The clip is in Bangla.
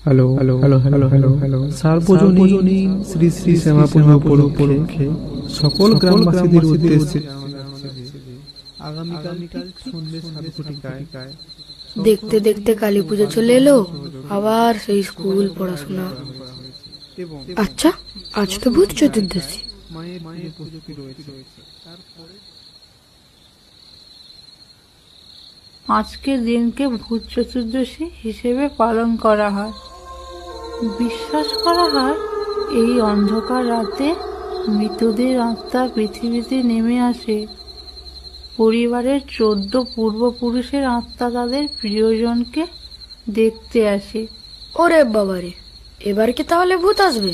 Hello hello hello hello hello hello সার্বজনীন শ্রী শ্রী শ্যামা পূজা উপলক্ষে সকল গ্রামবাসীদের উদ্দেশ্যে আগামীকাল সন্ধ্যে 7:00 দেখতে দেখতে কালী পুজো চলে এলো, আবার সেই স্কুল পড়াশোনা। আচ্ছা, আজ তো ভূত চতুর্দশী। আজকের দিনকে ভূত চতুর্দশী হিসেবে পালন করা হয়। বিশ্বাস করা হয় এই অন্ধকার রাতে মৃতদের আত্মা পৃথিবীতে নেমে আসে। পরিবারের 14 পূর্বপুরুষের আত্মা তাদের প্রিয়জনকে দেখতে আসে। ওরে বাবারে, এবার কি তাহলে ভূত আসবে?